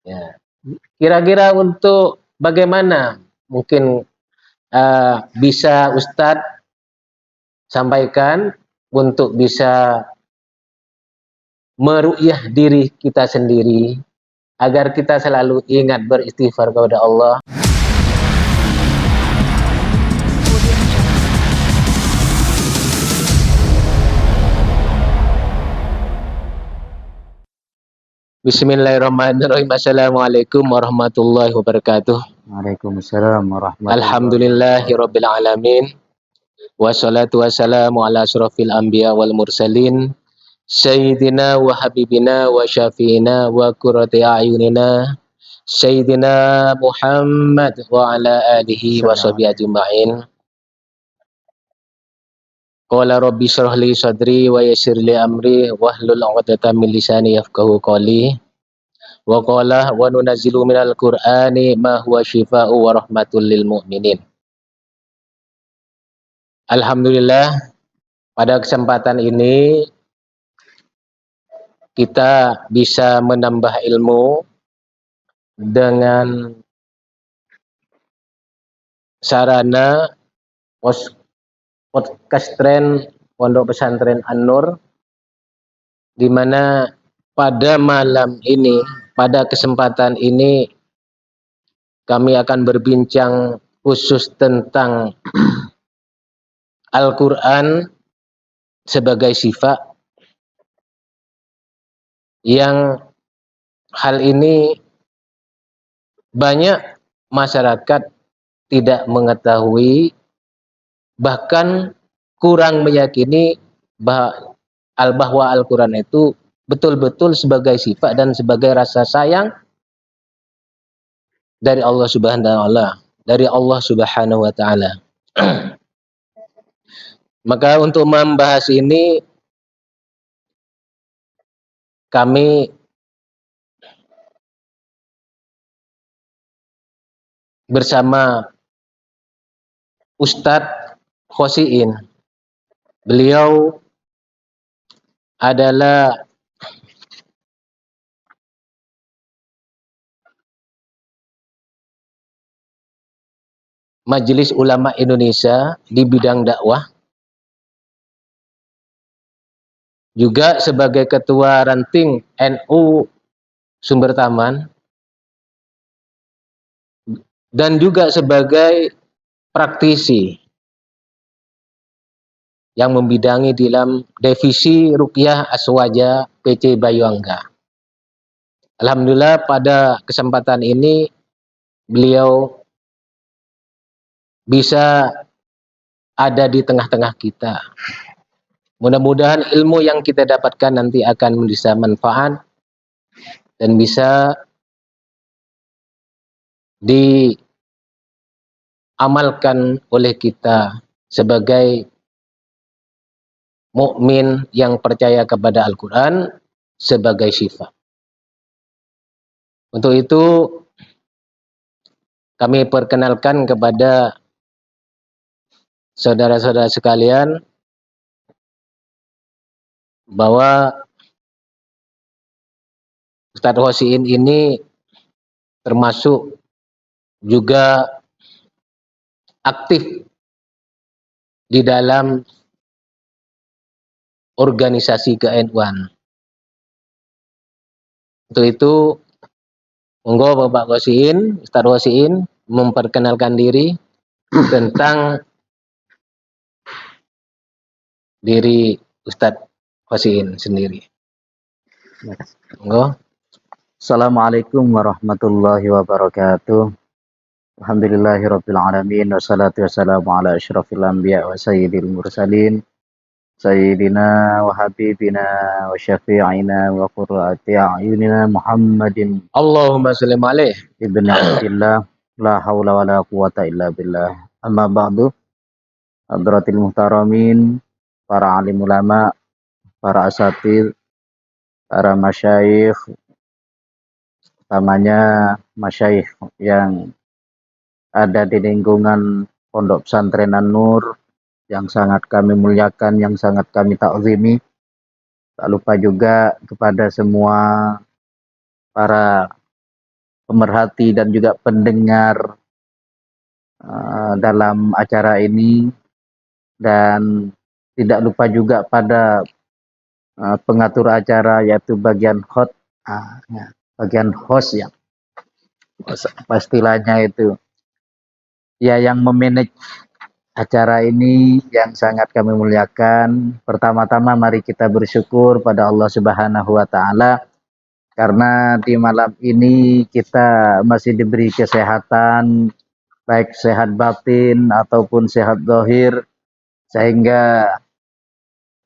Ya. Kira-kira untuk bagaimana mungkin bisa Ustadz sampaikan untuk bisa meru'yah diri kita sendiri agar kita selalu ingat beristighfar kepada Allah. Bismillahirrahmanirrahim. Assalamualaikum warahmatullahi wabarakatuh. Waalaikumsalam warahmatullahi Alhamdulillahirabbil alamin. Wassalatu wassalamu ala asyrafil anbiya wal mursalin sayyidina wa habibina wa syafiina wa qurrati a'yunina sayyidina Muhammad wa ala alihi wa sahbihi ajma'in. Qala rabbi shrah li sadri wa yassir li amri wahlul 'uqdatam min lisani yafqahu qawli. Wa qala wa nunazzilu minal qur'ani ma huwa syifaa'u wa rahmatul lil mu'minin. Alhamdulillah, pada kesempatan ini kita bisa menambah ilmu dengan sarana podcast tren Pondok Pesantren An-Nur, di mana pada malam ini, pada kesempatan ini kami akan berbincang khusus tentang Al-Quran sebagai sifat, yang hal ini banyak masyarakat tidak mengetahui, bahkan kurang meyakini bahwa Al-Quran itu betul-betul sebagai sifat dan sebagai rasa sayang dari Allah Subhanahu wa Ta'ala. Maka untuk membahas ini kami bersama Ustadz Khosiin. Beliau adalah Majelis Ulama Indonesia di bidang dakwah, juga sebagai Ketua Ranting NU Sumber Taman, dan juga sebagai praktisi yang membidangi dalam divisi Ruqyah Aswaja PC Bayuangga. Alhamdulillah, pada kesempatan ini beliau bisa ada di tengah-tengah kita. Mudah-mudahan ilmu yang kita dapatkan nanti akan bisa manfaat dan bisa diamalkan oleh kita sebagai mukmin yang percaya kepada Al-Quran sebagai sifat. Untuk itu kami perkenalkan kepada saudara-saudara sekalian bahwa Ustadz Khosiin ini termasuk juga aktif di dalam organisasi ke-NU-an. Untuk itu, monggo Bapak Khosiin, Ustadz Khosiin memperkenalkan diri tentang diri Ustadz Khosiin sendiri. Monggo. Assalamualaikum warahmatullahi wabarakatuh. Alhamdulillahirabbil alamin, wassalatu wassalamu ala asyrafil anbiya wa sayyidil mursalin sayyidina wa habibina wa syafi'ina wa qurrati a'yunina Muhammadin Allahumma sholli alaihi ibn Abdillah, la haula wala quwata illa billah. Amma ba'du, hadratil muhtaramin, para alim ulama, para asatidz, para masyayikh, utamanya masyayikh yang ada di lingkungan Pondok Pesantren An-Nur yang sangat kami muliakan, yang sangat kami ta'zimi. Tak lupa juga kepada semua para pemerhati dan juga pendengar dalam acara ini, dan tidak lupa juga pada pengatur acara, yaitu bagian bagian host ya, istilahnya itu ya, yang memanage acara ini yang sangat kami muliakan. Pertama-tama mari kita bersyukur pada Allah Subhanahu wa taala karena di malam ini kita masih diberi kesehatan, baik sehat batin ataupun sehat zahir, sehingga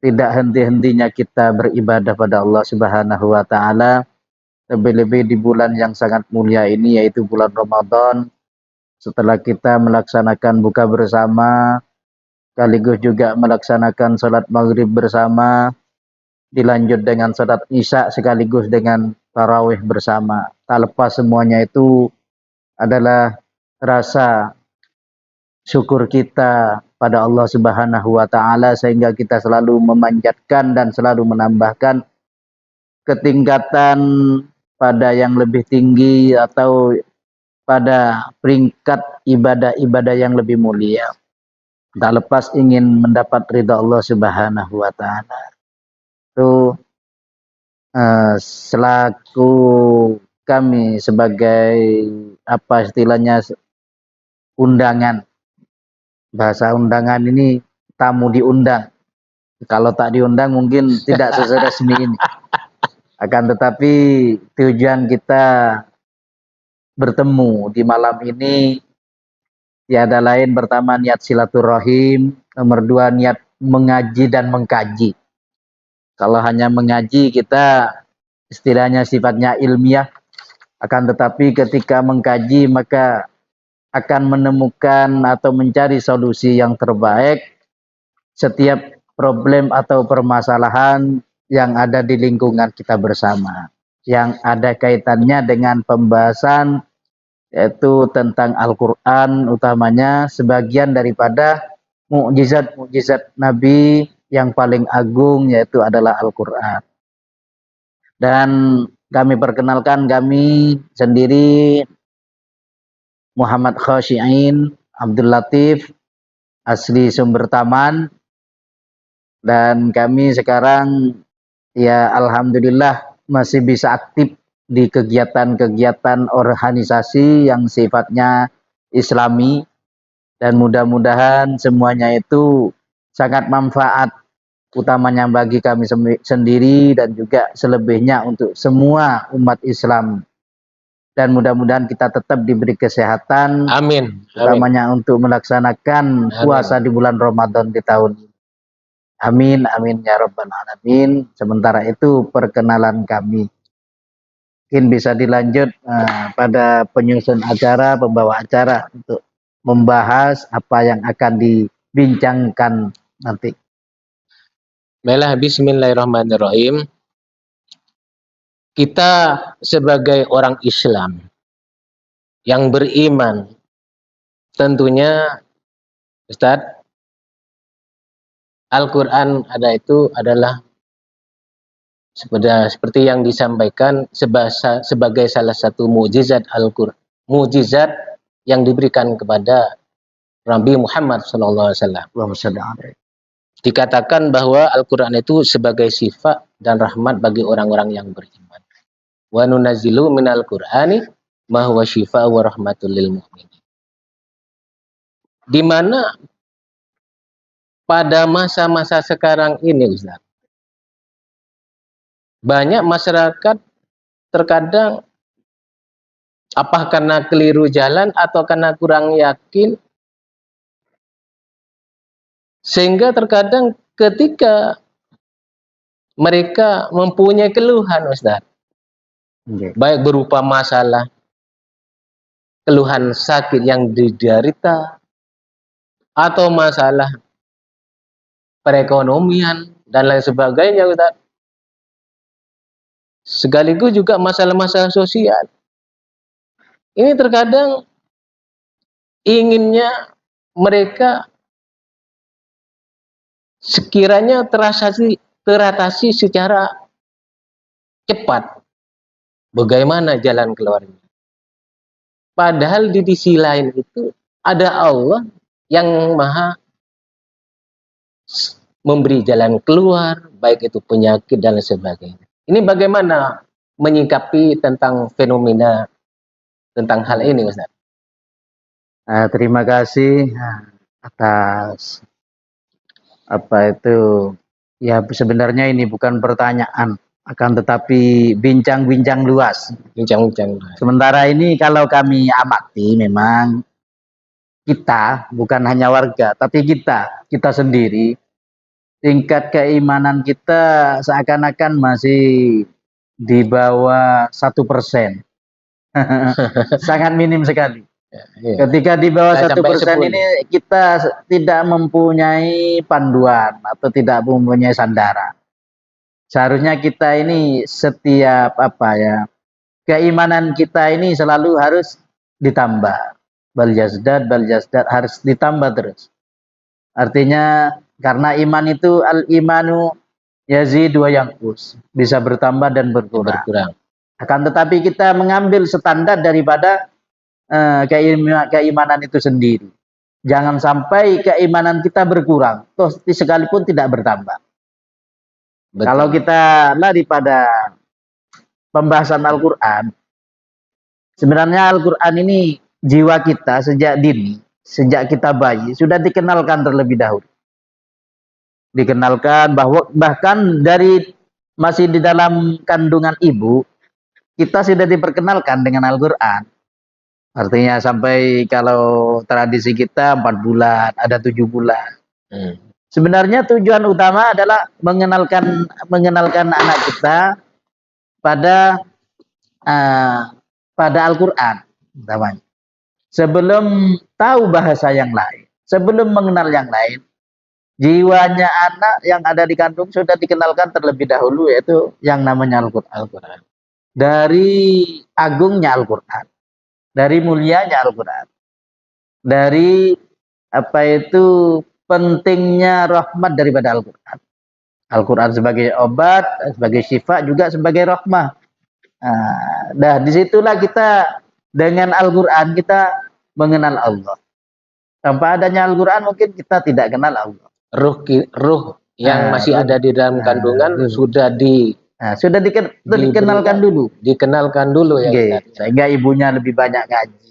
tidak henti-hentinya kita beribadah pada Allah Subhanahu wa taala, lebih-lebih di bulan yang sangat mulia ini, yaitu bulan Ramadan. Setelah kita melaksanakan buka bersama, sekaligus juga melaksanakan salat maghrib bersama, dilanjut dengan salat isya sekaligus dengan tarawih bersama. Tak lepas semuanya itu adalah rasa syukur kita pada Allah Subhanahu wa taala, sehingga kita selalu memanjatkan dan selalu menambahkan ketingkatan pada yang lebih tinggi atau pada peringkat ibadah-ibadah yang lebih mulia. Tak lepas ingin mendapat ridha Allah Subhanahu wa taala. Itu selaku kami sebagai apa istilahnya, undangan. Bahasa undangan ini tamu diundang. Kalau tak diundang mungkin tidak seresmi ini. Akan tetapi tujuan kita bertemu di malam ini tiada lain, pertama niat silaturahim, nomor dua niat mengaji dan mengkaji. Kalau hanya mengaji kita istilahnya sifatnya ilmiah, akan tetapi ketika mengkaji maka akan menemukan atau mencari solusi yang terbaik setiap problem atau permasalahan yang ada di lingkungan kita bersama, yang ada kaitannya dengan pembahasan yaitu tentang Al-Quran, utamanya sebagian daripada mukjizat-mukjizat Nabi yang paling agung, yaitu adalah Al-Quran. Dan kami perkenalkan, kami sendiri Muhammad Khashiin Abdul Latif, asli Sumber Taman, dan kami sekarang ya alhamdulillah masih bisa aktif di kegiatan-kegiatan organisasi yang sifatnya Islami, dan mudah-mudahan semuanya itu sangat manfaat, utamanya bagi kami sendiri dan juga selebihnya untuk semua umat Islam, dan mudah-mudahan kita tetap diberi kesehatan, Amin. utamanya untuk melaksanakan puasa di bulan Ramadan di tahun ini. Amin, amin ya rabbal alamin. Sementara itu perkenalan kami. Mungkin bisa dilanjut pada penyusun acara, pembawa acara untuk membahas apa yang akan dibincangkan nanti. Baiklah, bismillahirrahmanirrahim. Kita sebagai orang Islam yang beriman, tentunya Ustadz, Al-Quran adalah seperti yang disampaikan sebagai salah satu mukjizat Al-Quran, mukjizat yang diberikan kepada Nabi Muhammad SAW. Dikatakan bahwa Al-Quran itu sebagai sifat dan rahmat bagi orang-orang yang beriman. Wa nunazzilu minal Qur'ani ma huwa syifa wa rahmatul lil mu'minin. Di mana pada masa-masa sekarang ini, Ustaz, banyak masyarakat terkadang apa karena keliru jalan atau karena kurang yakin, sehingga terkadang ketika mereka mempunyai keluhan, Ustaz, baik berupa masalah, keluhan sakit yang diderita, atau masalah perekonomian dan lain sebagainya, Ustaz. Sekaligus juga masalah-masalah sosial. Ini terkadang inginnya mereka sekiranya teratasi secara cepat. Bagaimana jalan keluarnya? Padahal di sisi lain itu ada Allah yang maha memberi jalan keluar, baik itu penyakit dan lain sebagainya. Ini bagaimana menyikapi tentang fenomena tentang hal ini, Ustaz? Terima kasih atas apa itu, ya sebenarnya ini bukan pertanyaan, akan tetapi bincang-bincang luas. Bincang-bincang. Sementara ini kalau kami amati, memang kita, bukan hanya warga, tapi kita sendiri, tingkat keimanan kita seakan-akan masih di bawah 1%. Sangat minim sekali. Iya. Ketika di bawah Nggak 1% sampai 10. ini kita tidak mempunyai panduan atau tidak mempunyai sandaran. Seharusnya kita ini setiap keimanan kita ini selalu harus ditambah. Bal yazdad harus ditambah terus. Artinya karena iman itu al-imanu yazid wa yanqus, bisa bertambah dan berkurang. Akan tetapi kita mengambil standar daripada keimanan itu sendiri. Jangan sampai keimanan kita berkurang, toh sekalipun tidak bertambah. Betul. Kalau kita lari pada pembahasan Al-Quran, sebenarnya Al-Quran ini jiwa kita sejak dini, sejak kita bayi, sudah dikenalkan terlebih dahulu. Dikenalkan bahkan dari masih di dalam kandungan ibu, kita sudah diperkenalkan dengan Al-Quran. Artinya sampai kalau tradisi kita 4 bulan, ada 7 bulan. Sebenarnya tujuan utama adalah mengenalkan anak kita pada Al-Quran. Sebelum tahu bahasa yang lain, sebelum mengenal yang lain, jiwanya anak yang ada di kandung sudah dikenalkan terlebih dahulu, yaitu yang namanya Al-Quran. Dari agungnya Al-Quran, dari mulianya Al-Quran, dari pentingnya rahmat daripada Al-Quran. Al-Quran sebagai obat, sebagai syifa, juga sebagai rahmah. Nah, disitulah kita dengan Al-Quran kita mengenal Allah. Tanpa adanya Al-Quran mungkin kita tidak kenal Allah. Ruh yang masih ada di dalam kandungan sudah dikenalkan dulu. Dikenalkan dulu ya. Sehingga ibunya lebih banyak ngaji,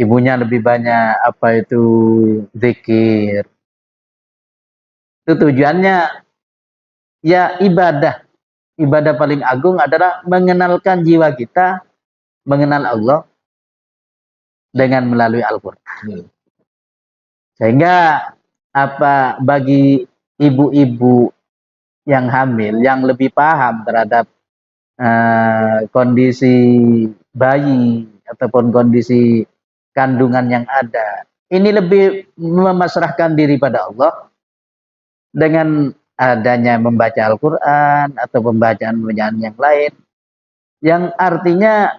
ibunya lebih banyak zikir. Itu tujuannya ya ibadah. Ibadah paling agung adalah mengenalkan jiwa kita mengenal Allah dengan melalui Al-Quran. Sehingga bagi ibu-ibu yang hamil, yang lebih paham terhadap kondisi bayi ataupun kondisi kandungan yang ada, ini lebih memasrahkan diri pada Allah dengan adanya membaca Al-Quran atau pembacaan-pembacaan yang lain, yang artinya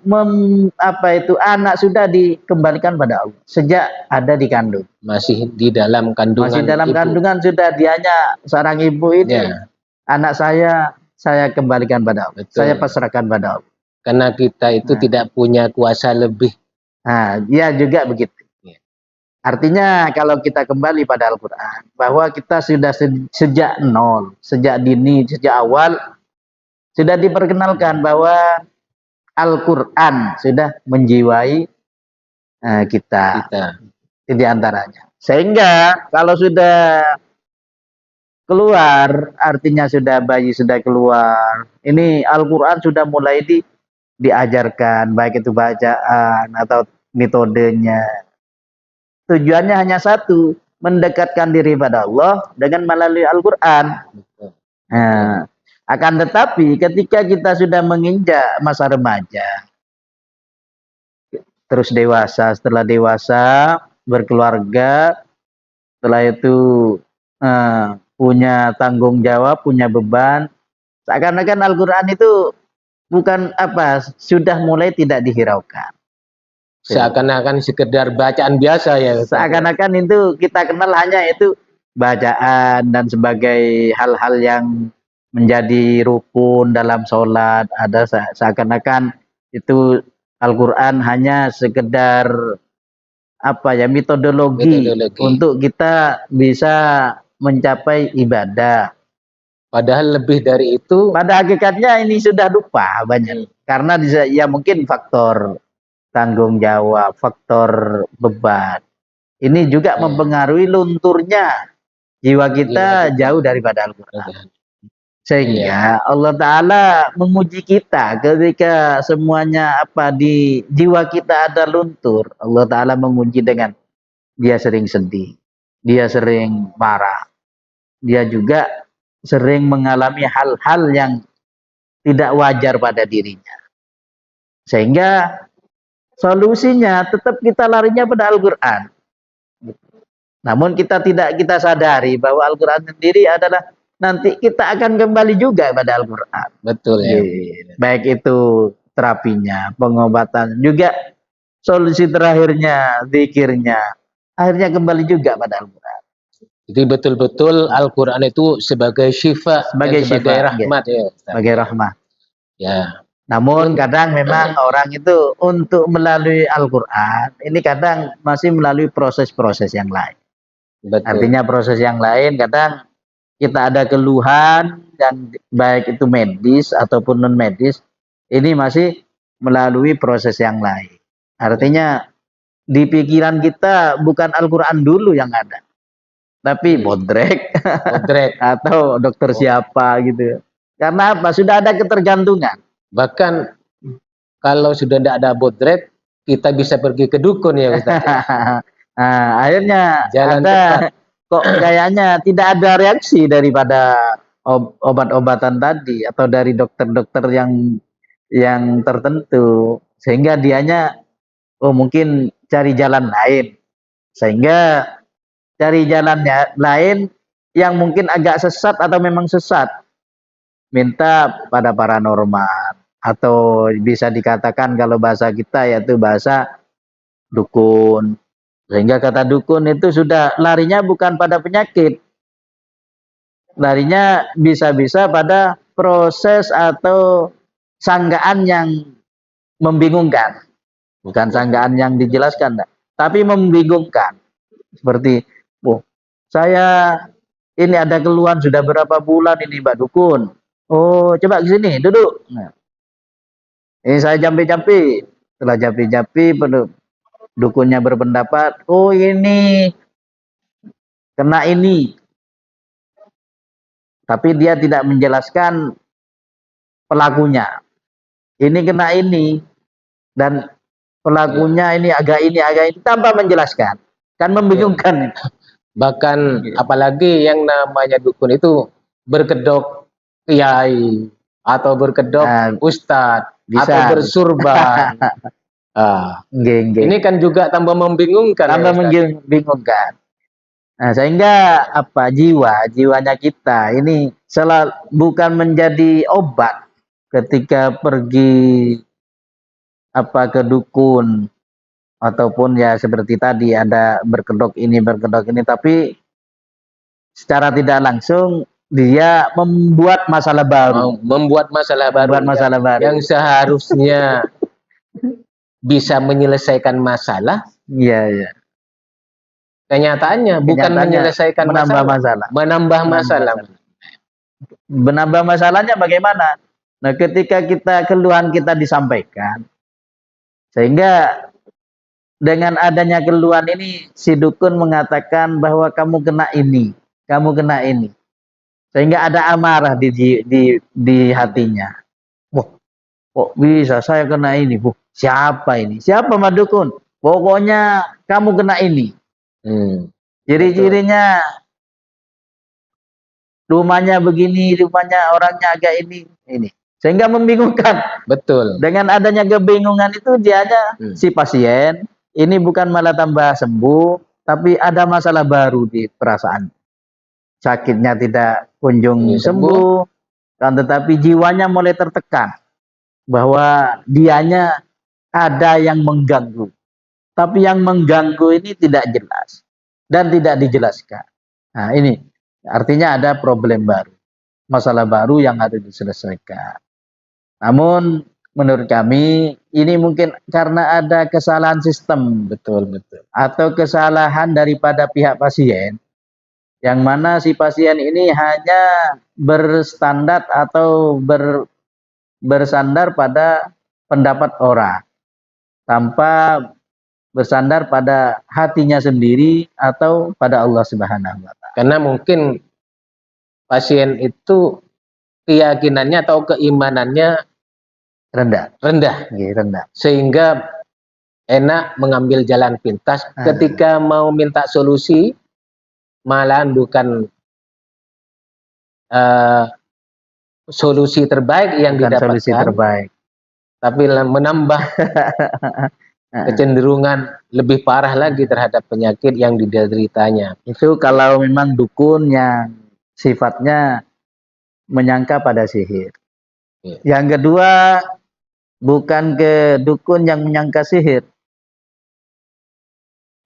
anak sudah dikembalikan pada Allah sejak ada di kandung. Masih di dalam kandungan. Masih dalam kandungan sudah dianya seorang ibu ini. Anak saya kembalikan pada Allah. Betul. Saya pasrahkan pada Allah. Karena kita itu tidak punya kuasa lebih. Dia juga begitu. Artinya kalau kita kembali pada Al-Quran, bahwa kita sudah sejak nol, sejak dini, sejak awal, sudah diperkenalkan bahwa Al-Quran sudah menjiwai kita. Di antaranya. Sehingga kalau sudah keluar, artinya sudah bayi sudah keluar, ini Al-Quran sudah mulai diajarkan, baik itu bacaan atau metodenya. Tujuannya hanya satu, mendekatkan diri pada Allah dengan melalui Al-Quran. Akan tetapi ketika kita sudah menginjak masa remaja, terus dewasa, setelah dewasa berkeluarga, setelah itu punya tanggung jawab, punya beban, seakan-akan Al-Quran itu sudah mulai tidak dihiraukan. Seakan-akan sekedar bacaan biasa ya. Seakan-akan itu kita kenal hanya itu bacaan dan sebagai hal-hal yang menjadi rukun dalam sholat. Ada seakan-akan itu Al-Quran hanya sekedar apa ya, metodologi Metodologi. untuk kita bisa mencapai ibadah. Padahal lebih dari itu. Pada hakikatnya ini sudah lupa banyak. Karena ya mungkin faktor tanggung jawab, faktor beban. Ini juga mempengaruhi lunturnya jiwa kita jauh daripada Al-Quran. Sehingga Allah Ta'ala menguji kita ketika semuanya di jiwa kita ada luntur. Allah Ta'ala menguji dengan dia sering sedih, dia sering marah, dia juga sering mengalami hal-hal yang tidak wajar pada dirinya. Sehingga solusinya tetap kita larinya pada Al-Quran. Namun kita sadari bahwa Al-Quran sendiri adalah nanti kita akan kembali juga pada Al-Quran. Betul ya. Baik itu terapinya, pengobatan, juga solusi terakhirnya, zikirnya, akhirnya kembali juga pada Al-Quran. Jadi betul-betul Al-Quran itu sebagai syifa, sebagai rahmat ya. Sebagai rahmat. Ya. Namun kadang memang orang itu untuk melalui Al-Quran, ini kadang masih melalui proses-proses yang lain. Betul. Artinya proses yang lain kadang kita ada keluhan yang baik itu medis ataupun non medis, ini masih melalui proses yang lain. Artinya di pikiran kita bukan Al-Quran dulu yang ada, tapi bodrek atau dokter siapa gitu. Karena apa? Sudah ada ketergantungan. Bahkan kalau sudah tidak ada bodrek, kita bisa pergi ke dukun ya Ustaz. Nah, akhirnya kok kayaknya tidak ada reaksi daripada obat-obatan tadi atau dari dokter-dokter yang tertentu, sehingga dianya mungkin cari jalan lain, sehingga cari jalan lain yang mungkin agak sesat atau memang sesat, minta pada paranormal atau bisa dikatakan kalau bahasa kita yaitu bahasa dukun. Sehingga kata dukun itu sudah larinya bukan pada penyakit, larinya bisa-bisa pada proses atau sanggaan yang membingungkan. Bukan sanggaan yang dijelaskan, tapi membingungkan. Seperti, saya ini ada keluhan sudah berapa bulan ini Mbak Dukun. Oh, coba ke sini, duduk. Nah, ini saya jampi-jampi. Setelah jampi-jampi, dukunnya berpendapat, oh ini kena ini. Tapi dia tidak menjelaskan pelakunya. Ini kena ini. Dan pelakunya ini agak ini, tanpa menjelaskan. Kan membingungkan. Bahkan apalagi yang namanya dukun itu berkedok kiai atau berkedok ustadz atau bersurban. Ini kan juga tambah membingungkan. Membingungkan. Nah, sehingga jiwanya kita ini bukan menjadi obat ketika pergi ke dukun ataupun ya seperti tadi ada berkedok ini, tapi secara tidak langsung dia membuat masalah baru. Yang seharusnya bisa menyelesaikan masalah. Iya. Kenyataannya bukan menyelesaikan masalah. Menambah masalahnya bagaimana? Nah, ketika keluhan kita disampaikan, sehingga dengan adanya keluhan ini si dukun mengatakan bahwa kamu kena ini, sehingga ada amarah di hatinya. Kok bisa saya kena ini? Siapa ini? Siapa Mas Dukun? Pokoknya kamu kena ini. Ciri-cirinya rumahnya begini, rumahnya orangnya agak ini. Sehingga membingungkan. Betul. Dengan adanya kebingungan itu dianya si pasien ini bukan malah tambah sembuh, tapi ada masalah baru di perasaan. Sakitnya tidak kunjung sembuh, dan tetapi jiwanya mulai tertekan bahwa dianya ada yang mengganggu. Tapi yang mengganggu ini tidak jelas dan tidak dijelaskan. Nah, ini artinya ada problem baru, masalah baru yang harus diselesaikan. Namun menurut kami ini mungkin karena ada kesalahan sistem Betul, betul. atau kesalahan daripada pihak pasien, yang mana si pasien ini hanya berstandar atau bersandar pada pendapat orang tanpa bersandar pada hatinya sendiri atau pada Allah Subhanahu wa taala. Karena mungkin pasien itu keyakinannya atau keimanannya Rendah, rendah, rendah. sehingga enak mengambil jalan pintas. Ketika mau minta solusi, malahan bukan solusi terbaik yang Bukan didapatkan, solusi terbaik. tapi menambah kecenderungan lebih parah lagi terhadap penyakit yang dideritanya. Itu kalau memang dukun yang sifatnya menyangka pada sihir. Ya. Yang kedua, bukan ke dukun yang menyangka sihir.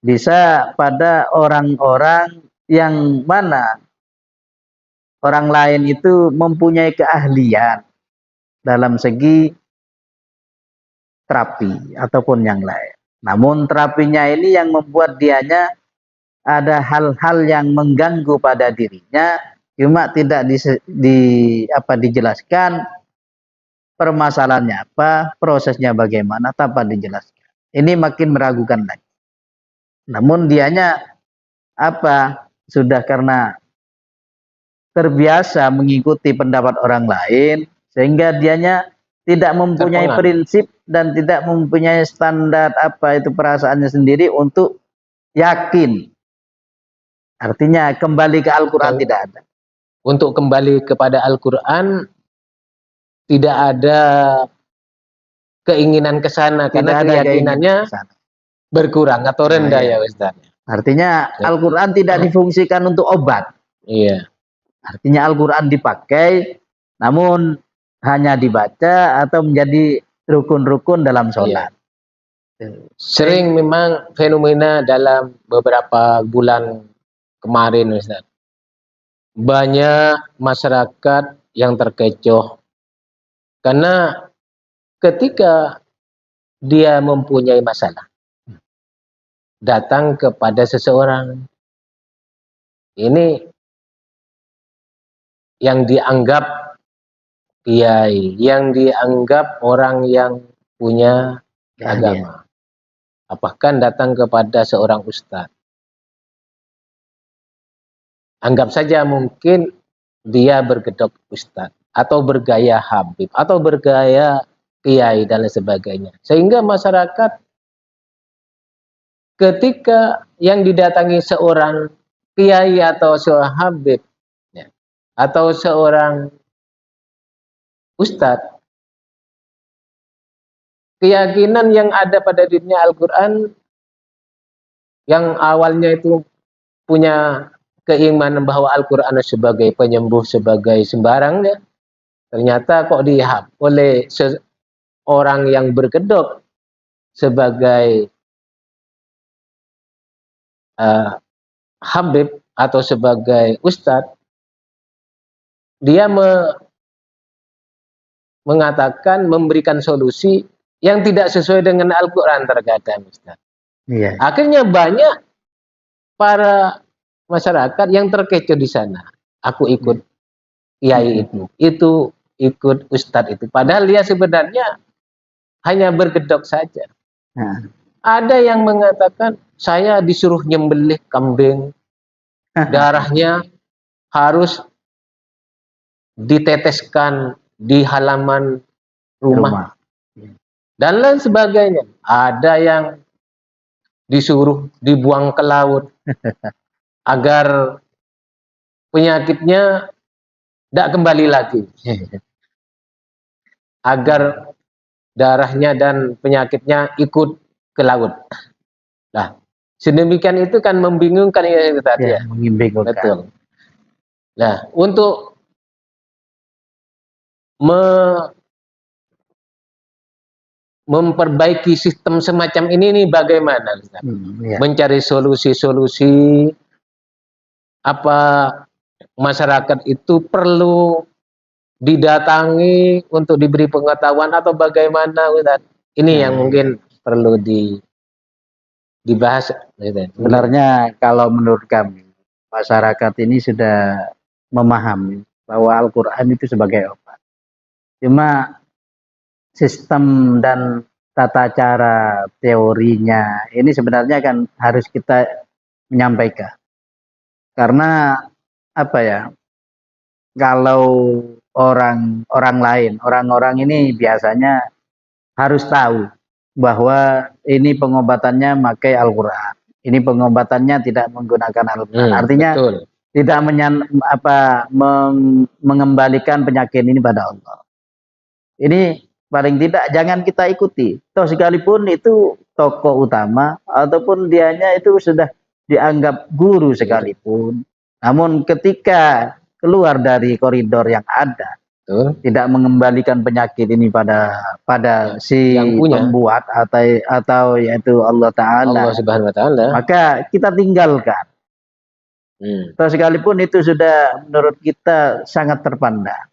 Bisa pada orang-orang yang mana orang lain itu mempunyai keahlian dalam segi terapi ataupun yang lain. Namun terapinya ini yang membuat dianya ada hal-hal yang mengganggu pada dirinya, cuma tidak dijelaskan permasalahannya apa, prosesnya bagaimana tanpa dijelaskan. Ini makin meragukan lagi. Namun dianya sudah karena terbiasa mengikuti pendapat orang lain, sehingga dianya tidak mempunyai prinsip dan tidak mempunyai standar perasaannya sendiri untuk yakin. Artinya kembali ke Al-Quran tidak ada. Untuk kembali kepada Al-Quran tidak ada keinginan ke sana karena keyakinannya berkurang atau rendah ya Ustaz. Artinya Al-Quran tidak difungsikan untuk obat. Iya. Artinya Al-Quran dipakai namun hanya dibaca atau menjadi rukun-rukun dalam sholat. Sering memang fenomena dalam beberapa bulan kemarin Ustaz. Banyak masyarakat yang terkecoh karena ketika dia mempunyai masalah datang kepada seseorang, ini yang dianggap kiai, yang dianggap orang yang punya agama, apakah datang kepada seorang ustadz. Anggap saja mungkin dia bergedok ustadz atau bergaya habib atau bergaya kiai dan lain sebagainya, sehingga masyarakat ketika yang didatangi seorang kiai atau seorang habib ya, atau seorang ustadz, keyakinan yang ada pada dirinya Al-Quran yang awalnya itu punya keimanan bahwa Al-Quran sebagai penyembuh, sebagai sembarang ya, ternyata kok dihap oleh seorang yang berkedok sebagai habib atau sebagai ustadz, dia mengatakan, memberikan solusi yang tidak sesuai dengan Al-Quran terkadang Ustaz. Iya. Akhirnya banyak para masyarakat yang terkecoh di sana. Aku ikut kiai itu ikut ustadz itu. Padahal dia sebenarnya hanya bergedok saja. Ada yang mengatakan, saya disuruh nyembelih kambing, darahnya harus diteteskan di halaman rumah. Dan lain sebagainya. Ada yang disuruh dibuang ke laut agar penyakitnya tidak kembali lagi. Agar darahnya dan penyakitnya ikut ke laut. Nah, sedemikian itu kan membingungkan ya tadi ya. Membingungkan. Betul. Nah, untuk memperbaiki sistem semacam ini bagaimana? Mencari solusi-solusi, apa masyarakat itu perlu didatangi untuk diberi pengetahuan atau bagaimana, Ustaz? Ini yang mungkin perlu dibahas, Ustaz. Sebenarnya kalau menurut kami, masyarakat ini sudah memahami bahwa Al-Quran itu sebagai obat. Cuma sistem dan tata cara teorinya ini sebenarnya kan harus kita menyampaikan. Karena apa ya, kalau orang-orang ini biasanya harus tahu bahwa ini pengobatannya pakai Al-Quran. Ini pengobatannya tidak menggunakan Al-Quran. Artinya Betul. tidak mengembalikan penyakit ini pada Allah. Ini paling tidak jangan kita ikuti. Toh sekalipun itu tokoh utama ataupun dianya itu sudah dianggap guru sekalipun. Namun ketika keluar dari koridor yang ada, tidak mengembalikan penyakit ini pada si yang punya, pembuat atau yaitu Allah Ta'ala, Allah Subhanahu Wa Ta'ala, maka kita tinggalkan. Toh sekalipun itu sudah menurut kita sangat terpandang.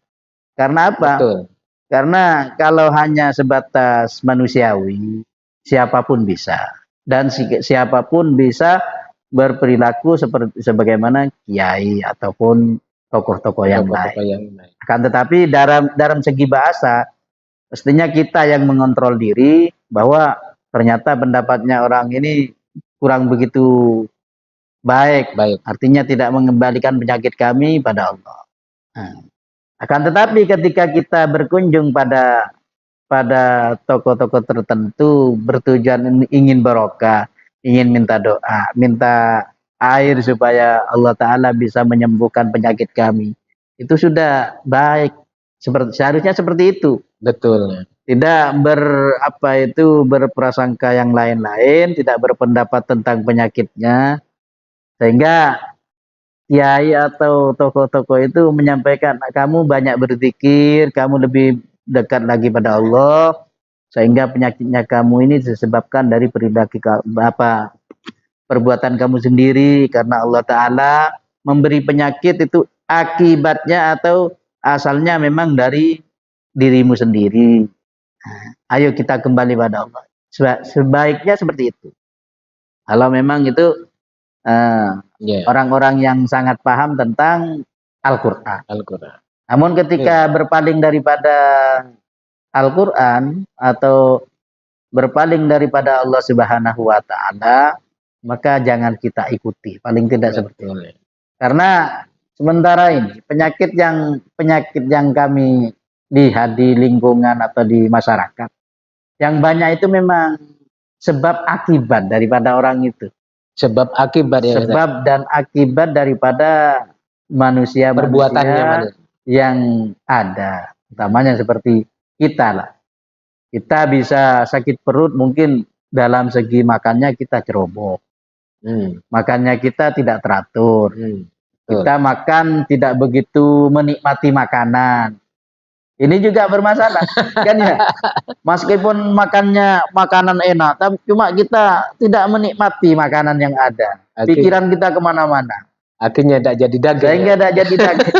Karena apa? Betul. Karena kalau hanya sebatas manusiawi, siapapun bisa. Dan siapapun bisa berperilaku seperti sebagaimana kiai ataupun tokoh-tokoh yang lain. Akan tetapi dalam segi bahasa, mestinya kita yang mengontrol diri bahwa ternyata pendapatnya orang ini kurang begitu baik. Artinya tidak mengembalikan penyakit kami pada Allah. Akan tetapi ketika kita berkunjung pada tokoh-tokoh tertentu bertujuan ingin barokah, ingin minta doa, minta air supaya Allah Ta'ala bisa menyembuhkan penyakit kami, itu sudah baik. Seharusnya seperti itu. Betul. Tidak berprasangka yang lain-lain, tidak berpendapat tentang penyakitnya, sehingga kiai atau tokoh-tokoh itu menyampaikan, kamu banyak berzikir, kamu lebih dekat lagi pada Allah, sehingga penyakitnya kamu ini disebabkan dari perilaku perbuatan kamu sendiri, karena Allah Ta'ala memberi penyakit itu akibatnya atau asalnya memang dari dirimu sendiri. Ayo kita kembali pada Allah. Sebaiknya seperti itu. Kalau memang itu orang-orang yang sangat paham tentang Al-Quran. Namun ketika berpaling daripada Al-Quran atau berpaling daripada Allah Subhanahu Wa Ta'ala, maka jangan kita ikuti. Paling tidak seperti itu. Karena sementara ini penyakit yang kami lihat di lingkungan atau di masyarakat, yang banyak itu memang sebab akibat daripada orang itu. Sebab akibat ya. Sebab dan akibat daripada manusia yang ada. Utamanya seperti kita lah. Kita bisa sakit perut mungkin dalam segi makannya kita ceroboh. Makannya kita tidak teratur. Kita makan tidak begitu menikmati makanan. Ini juga bermasalah, kan ya? Meskipun makanan enak, tapi cuma kita tidak menikmati makanan yang ada. Pikiran kita kemana-mana. Akhirnya tidak jadi daging. Sehingga tidak jadi daging.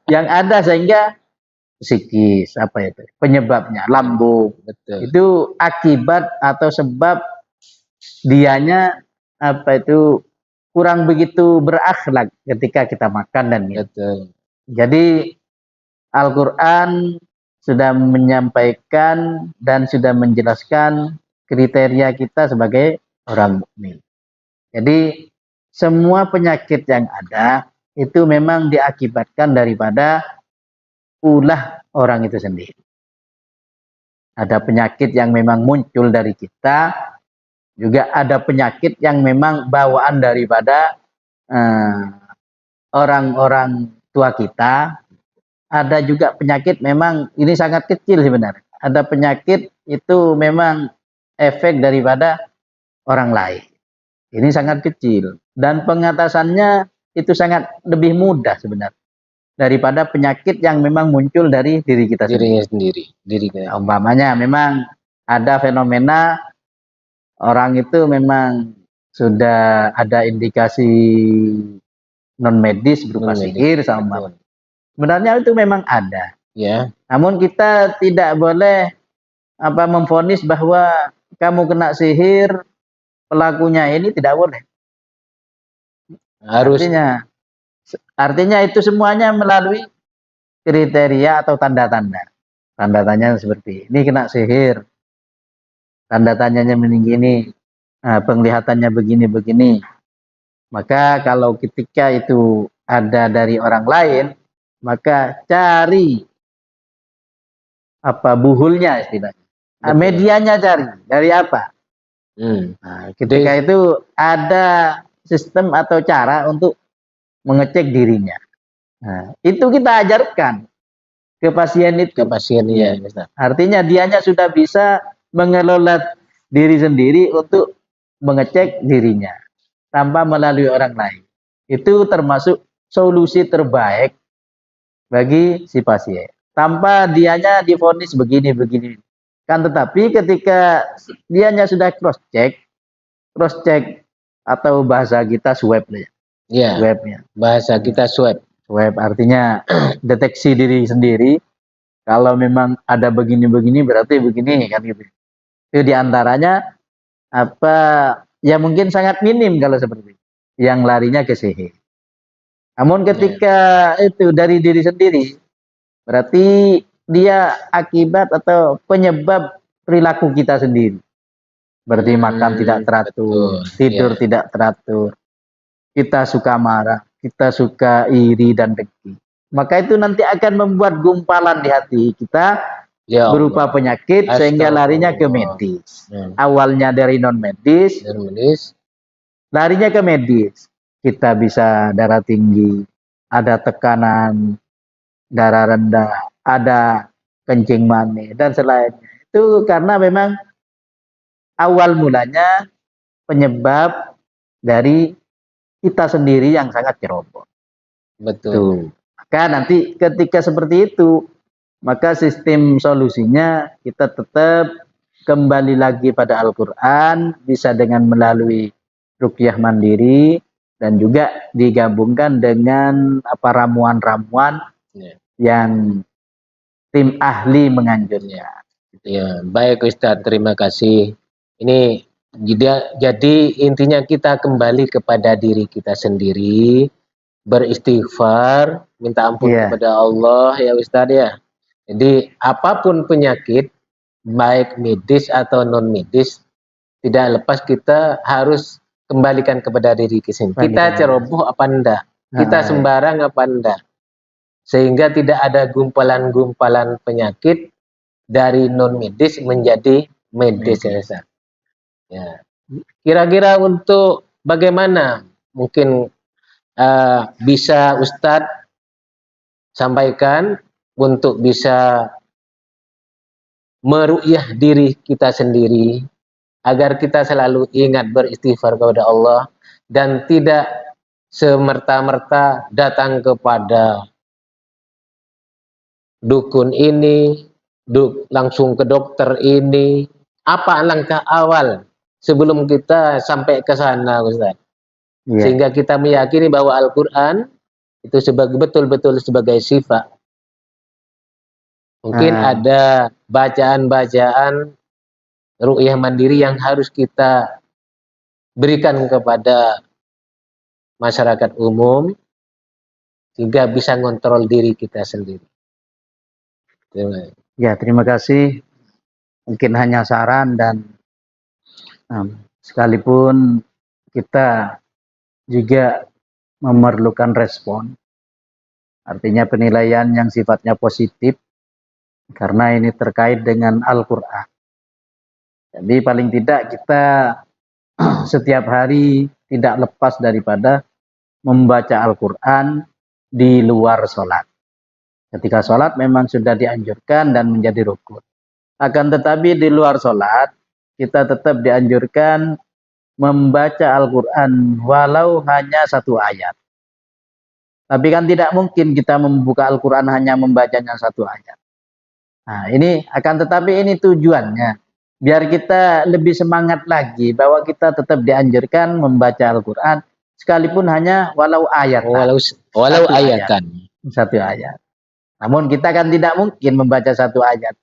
Yang ada sehingga psikis, penyebabnya lambung. Betul. Itu akibat atau sebab dianya kurang begitu berakhlak ketika kita makan dan minum. Betul. Jadi Al-Quran sudah menyampaikan dan sudah menjelaskan kriteria kita sebagai orang mukmin. Jadi semua penyakit yang ada itu memang diakibatkan daripada ulah orang itu sendiri. Ada penyakit yang memang muncul dari kita, juga ada penyakit yang memang bawaan daripada orang-orang tua kita. Ada juga penyakit memang ini sangat kecil sebenarnya. Ada penyakit itu memang efek daripada orang lain. Ini sangat kecil. Dan pengatasannya itu sangat lebih mudah sebenarnya. Daripada penyakit yang memang muncul dari diri kita sendiri. Umpamanya memang ada fenomena orang itu memang sudah ada indikasi non medis berupa sihir sama Sebenarnya itu memang ada. Ya. Namun kita tidak boleh memvonis bahwa kamu kena sihir, pelakunya ini tidak boleh. Harus Artinya itu semuanya melalui kriteria atau tanda-tanda. Tanda-tandanya seperti ini kena sihir. Tanda tanyanya begini, penglihatannya begini-begini. Maka kalau ketika itu ada dari orang lain, maka cari buhulnya istilahnya. Medianya cari dari apa? Nah, ketika itu ada sistem atau cara untuk mengecek dirinya. Nah, itu kita ajarkan ke pasien itu. Ke pasien ya. Artinya dianya sudah bisa mengelola diri sendiri untuk mengecek dirinya tanpa melalui orang lain. Itu termasuk solusi terbaik bagi si pasien. Tanpa dianya divonis begini-begini. Kan tetapi ketika dianya sudah cross check atau bahasa kita swab ya. Ya. Swabnya. Bahasa kita swab. Swab artinya deteksi diri sendiri. Kalau memang ada begini-begini berarti begini kan gitu. Itu diantaranya ya mungkin sangat minim kalau seperti itu. Yang larinya ke sihir. Namun ketika itu dari diri sendiri berarti dia akibat atau penyebab perilaku kita sendiri. Berarti makan tidak teratur, tidur tidak teratur. Kita suka marah, kita suka iri dan dengki. Maka itu nanti akan membuat gumpalan di hati kita berupa penyakit sehingga larinya ke medis. Awalnya dari non medis, larinya ke medis. Kita bisa darah tinggi, ada tekanan darah rendah, ada kencing manis dan selainnya. Itu karena memang awal mulanya penyebab dari kita sendiri yang sangat ceroboh. Betul. Maka nanti ketika seperti itu, maka sistem solusinya kita tetap kembali lagi pada Al-Quran, bisa dengan melalui ruqyah mandiri, dan juga digabungkan dengan ramuan-ramuan yang tim ahli menganjurnya. Ya, baik Ustadz, terima kasih. Ini jadi intinya kita kembali kepada diri kita sendiri, beristighfar, minta ampun kepada Allah ya Ustadz ya. Jadi apapun penyakit, baik medis atau non medis, tidak lepas kita harus kembalikan kepada diri kita sendiri. Kita ceroboh apa enggak? Kita sembarang apa enggak? Sehingga tidak ada gumpalan-gumpalan penyakit dari non medis menjadi medis ya Ustaz. Ya. Kira-kira untuk bagaimana mungkin bisa Ustadz sampaikan untuk bisa meru'yah diri kita sendiri agar kita selalu ingat beristighfar kepada Allah dan tidak semerta-merta datang kepada dukun ini, langsung ke dokter ini. Apa langkah awal sebelum kita sampai ke sana, Ustaz? Sehingga kita meyakini bahwa Al-Quran itu betul-betul sebagai sifat. Mungkin ada bacaan-bacaan ru'yah mandiri yang harus kita berikan kepada masyarakat umum sehingga bisa ngontrol diri kita sendiri. Terima kasih. Mungkin hanya saran dan sekalipun kita juga memerlukan respon, artinya penilaian yang sifatnya positif karena ini terkait dengan Al-Quran. Jadi paling tidak kita setiap hari tidak lepas daripada membaca Al-Quran di luar sholat. Ketika sholat memang sudah dianjurkan dan menjadi rukun. Akan tetapi di luar sholat kita tetap dianjurkan membaca Al-Quran walau hanya satu ayat. Tapi kan tidak mungkin kita membuka Al-Quran hanya membacanya satu ayat. Nah ini akan tetapi ini tujuannya. Biar kita lebih semangat lagi bahwa kita tetap dianjurkan membaca Al-Quran sekalipun hanya walau ayat. Walau ayatan. Satu ayat. Namun kita kan tidak mungkin membaca satu ayat,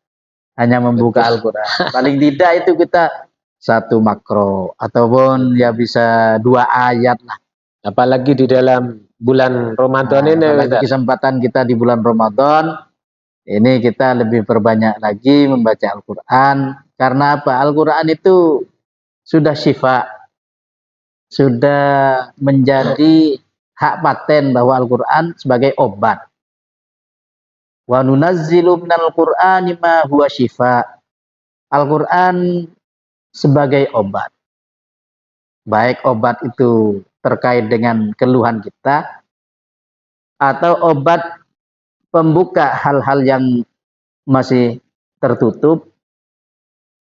hanya membuka Betul. Al-Quran. Paling tidak itu kita satu makro, ataupun ya bisa 2 ayat lah. Apalagi di dalam bulan Ramadan Nah, ini, apalagi Ustaz. kesempatan kita di bulan Ramadan, ini kita lebih perbanyak lagi membaca Al-Quran. Karena apa? Al-Quran itu sudah syifa, sudah menjadi hak paten bahwa Al-Quran sebagai obat. Wa nunazzilu minal Qur'ani ma huwa syifa. Al-Quran sebagai obat. Baik obat itu terkait dengan keluhan kita, atau obat pembuka hal-hal yang masih tertutup.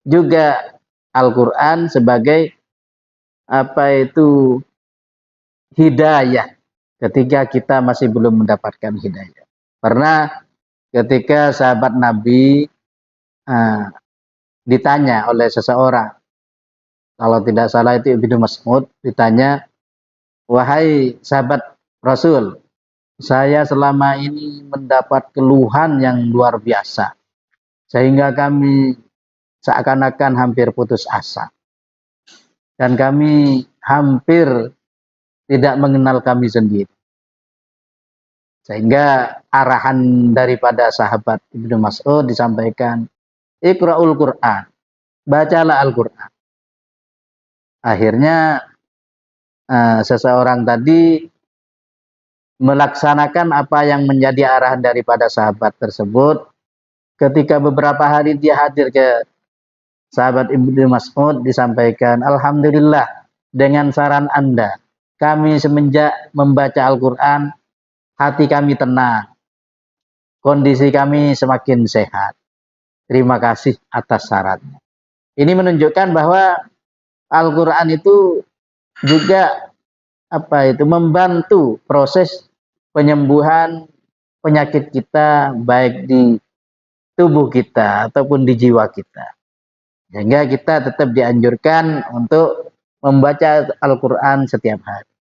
Juga Al-Quran sebagai hidayah ketika kita masih belum mendapatkan hidayah. Pernah ketika sahabat Nabi ditanya oleh seseorang, kalau tidak salah itu Ibnu Mas'ud, ditanya, wahai sahabat Rasul, saya selama ini mendapat keluhan yang luar biasa, sehingga kami seakan-akan hampir putus asa. Dan kami hampir tidak mengenal kami sendiri. Sehingga arahan daripada sahabat Ibnu Mas'ud disampaikan, Iqra'ul Qur'an, bacalah Al-Quran. Akhirnya seseorang tadi melaksanakan apa yang menjadi arahan daripada sahabat tersebut. Ketika beberapa hari dia hadir ke sahabat Ibnu Mas'ud, disampaikan, Alhamdulillah, dengan saran Anda, kami semenjak membaca Al-Quran, hati kami tenang, kondisi kami semakin sehat. Terima kasih atas sarannya. Ini menunjukkan bahwa Al-Quran itu juga membantu proses penyembuhan penyakit kita, baik di tubuh kita ataupun di jiwa kita. Sehingga kita tetap dianjurkan untuk membaca Al-Quran setiap hari.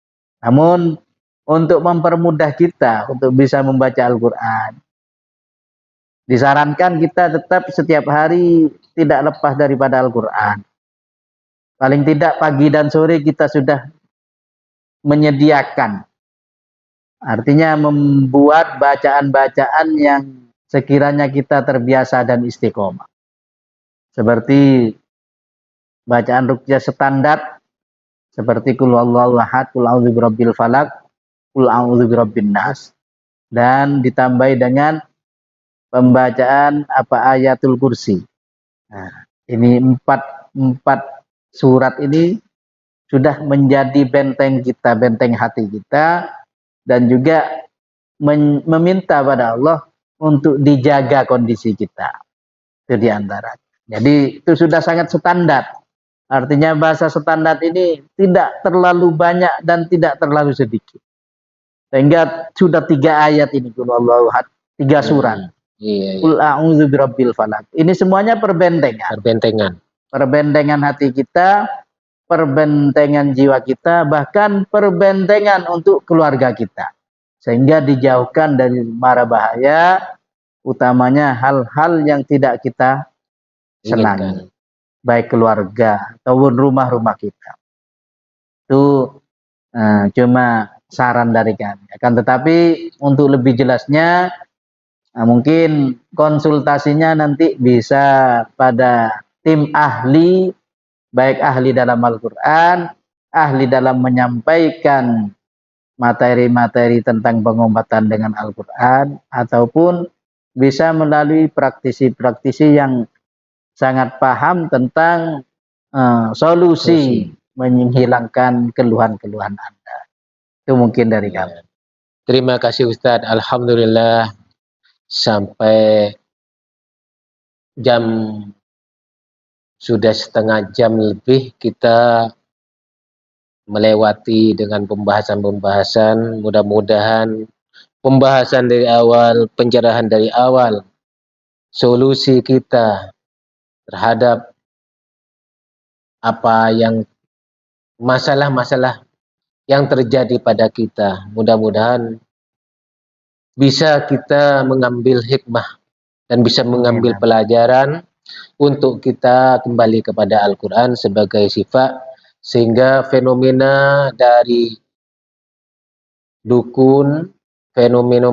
Namun untuk mempermudah kita untuk bisa membaca Al-Quran, disarankan kita tetap setiap hari tidak lepas daripada Al-Quran. Paling tidak pagi dan sore kita sudah menyediakan, artinya membuat bacaan-bacaan yang sekiranya kita terbiasa dan istiqomah. Seperti bacaan ruqyah standar, seperti Qul huwallahu ahad, Qul a'udzu birabbil falaq, Qul a'udzu birabbin nas, dan ditambahi dengan pembacaan ayatul kursi. Nah, ini empat surat ini sudah menjadi benteng kita, benteng hati kita, dan juga meminta pada Allah untuk dijaga kondisi kita. Itu diantara. Jadi itu sudah sangat standar. Artinya bahasa standar ini tidak terlalu banyak dan tidak terlalu sedikit. Sehingga sudah 3 ayat ini, Qul huwallahu ahad, 3 surat. Qul a'udzu birabbil falaq. Ini semuanya perbentengan. Perbentengan hati kita, perbentengan jiwa kita, bahkan perbentengan untuk keluarga kita. Sehingga dijauhkan dari mara bahaya, utamanya hal-hal yang tidak kita senangi, baik keluarga ataupun rumah-rumah kita. Itu cuma saran dari kami. Akan tetapi untuk lebih jelasnya, mungkin konsultasinya nanti bisa pada tim ahli, baik ahli dalam Al-Quran, ahli dalam menyampaikan materi-materi tentang pengobatan dengan Al-Quran, ataupun bisa melalui praktisi-praktisi yang sangat paham tentang solusi menghilangkan keluhan-keluhan Anda. Itu mungkin dari kami. Terima kasih Ustadz. Alhamdulillah, sampai jam sudah setengah jam lebih kita melewati dengan pembahasan-pembahasan. Mudah-mudahan pembahasan dari awal, pencerahan dari awal, solusi kita terhadap apa yang masalah-masalah yang terjadi pada kita, mudah-mudahan bisa kita mengambil hikmah dan bisa mengambil Amin. pelajaran untuk kita kembali kepada Al-Quran sebagai sifat, sehingga fenomena dari dukun, fenomena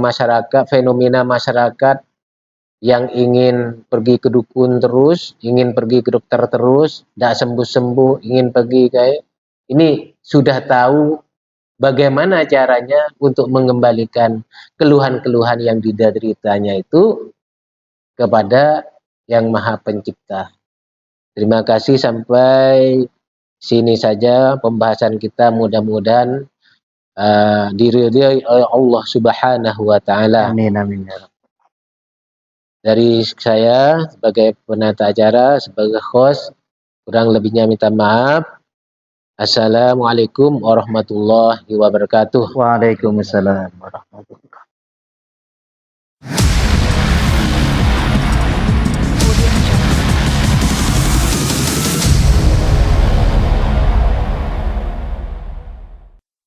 masyarakat yang ingin pergi ke dukun terus, ingin pergi ke dokter terus, tidak sembuh-sembuh, ingin pergi kayak ini, sudah tahu bagaimana caranya untuk mengembalikan keluhan-keluhan yang dideritanya itu kepada Yang Maha Pencipta. Terima kasih, sampai sini saja pembahasan kita, mudah-mudahan diridhai oleh Allah Subhanahu wa taala. Amin amin ya Rabb. Dari saya sebagai penata acara, sebagai host, kurang lebihnya minta maaf. Assalamualaikum warahmatullahi wabarakatuh. Waalaikumsalam warahmatullahi